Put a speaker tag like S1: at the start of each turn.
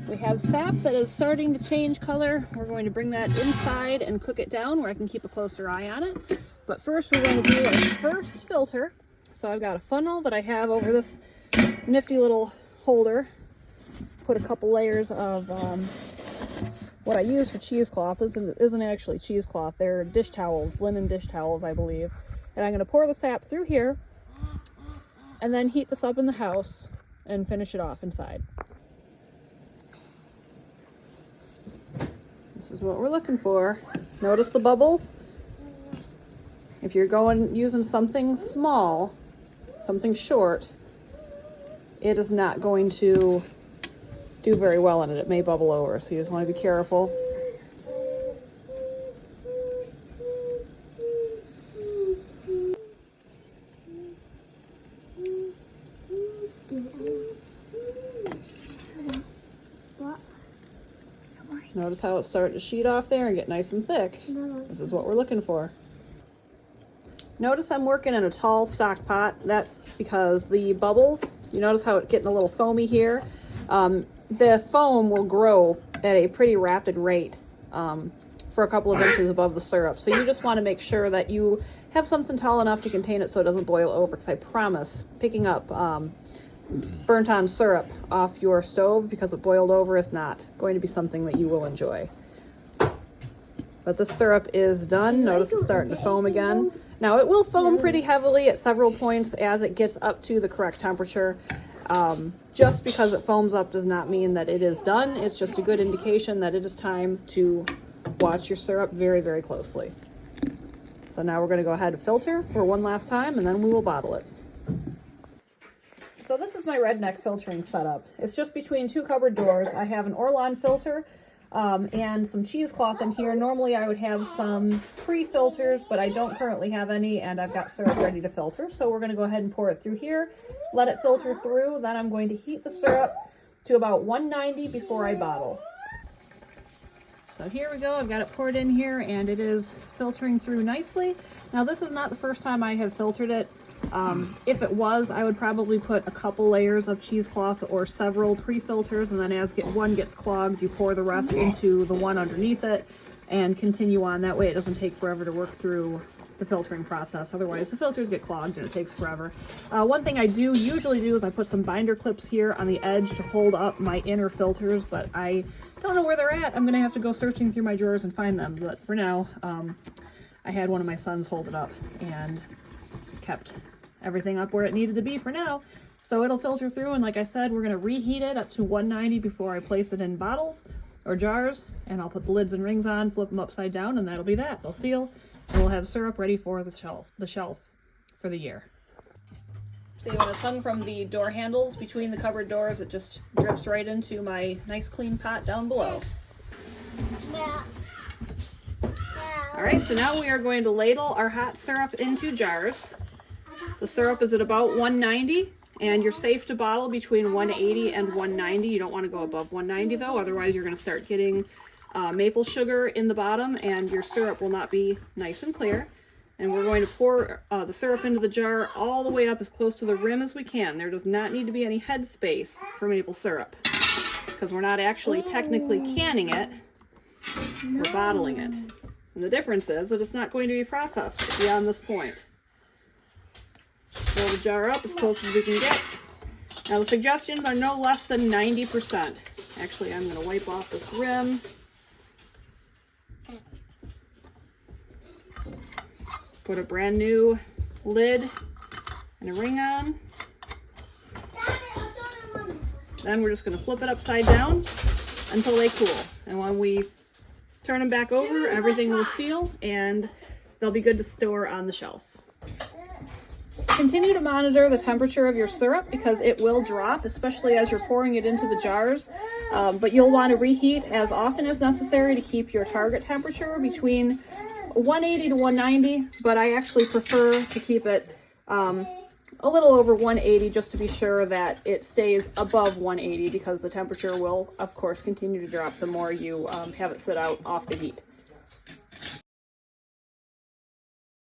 S1: We have sap that is starting to change color. We're going to bring that inside and cook it down where I can keep a closer eye on it. But first we're going to do our first filter. So I've got a funnel that I have over this nifty little holder. Put a couple layers of what I use for cheesecloth. This isn't actually cheesecloth. They're dish towels, linen dish towels, I believe. And I'm going to pour the sap through here and then heat this up in the house and finish it off inside. This is what we're looking for. Notice the bubbles? If you're using something small, something short, it is not going to do very well in it. It may bubble over, so you just want to be careful. Notice how it's starting to sheet off there and get nice and thick. This is what we're looking for. Notice I'm working in a tall stock pot. That's because the bubbles, you notice how it's getting a little foamy here? The foam will grow at a pretty rapid rate for a couple of inches above the syrup. So you just want to make sure that you have something tall enough to contain it so it doesn't boil over, because I promise picking up burnt on syrup off your stove because it boiled over is not going to be something that you will enjoy. But the syrup is done. Notice it's starting to foam again. Now it will foam pretty heavily at several points as it gets up to the correct temperature. Just because it foams up does not mean that it is done. It's just a good indication that it is time to watch your syrup very, very closely. So now we're going to go ahead and filter for one last time and then we will bottle it. So this is my redneck filtering setup. It's just between two cupboard doors. I have an Orlon filter and some cheesecloth in here. Normally I would have some pre-filters, but I don't currently have any, and I've got syrup ready to filter. So we're going to go ahead and pour it through here, let it filter through. Then I'm going to heat the syrup to about 190 before I bottle. So here we go. I've got it poured in here and it is filtering through nicely. Now this is not the first time I have filtered it. If it was, I would probably put a couple layers of cheesecloth or several pre-filters, and then as one gets clogged, you pour the rest into the one underneath it and continue on. That way it doesn't take forever to work through the filtering process. Otherwise the filters get clogged and it takes forever. One thing I usually do is I put some binder clips here on the edge to hold up my inner filters, but I don't know where they're at. I'm gonna have to go searching through my drawers and find them, but for now I had one of my sons hold it up and kept everything up where it needed to be for now. So it'll filter through, and like I said, we're going to reheat it up to 190 before I place it in bottles or jars, and I'll put the lids and rings on, flip them upside down, and that'll be that. They'll seal, and we'll have syrup ready for the shelf for the year. See, when it's hung from the door handles between the cupboard doors, it just drips right into my nice clean pot down below. All right, so now we are going to ladle our hot syrup into jars. The syrup is at about 190, and you're safe to bottle between 180 and 190. You don't want to go above 190 though, otherwise you're going to start getting maple sugar in the bottom and your syrup will not be nice and clear. And we're going to pour the syrup into the jar all the way up as close to the rim as we can. There does not need to be any head space for maple syrup because we're not actually technically canning it, we're bottling it. And the difference is that it's not going to be processed beyond this point. Fill the jar up as close as we can get. Now the suggestions are no less than 90%. Actually, I'm going to wipe off this rim. Put a brand new lid and a ring on. Then we're just going to flip it upside down until they cool. And when we turn them back over, everything will seal and they'll be good to store on the shelf. Continue to monitor the temperature of your syrup because it will drop, especially as you're pouring it into the jars. But you'll want to reheat as often as necessary to keep your target temperature between 180 to 190, but I actually prefer to keep it a little over 180 just to be sure that it stays above 180 because the temperature will, of course, continue to drop the more you have it sit out off the heat.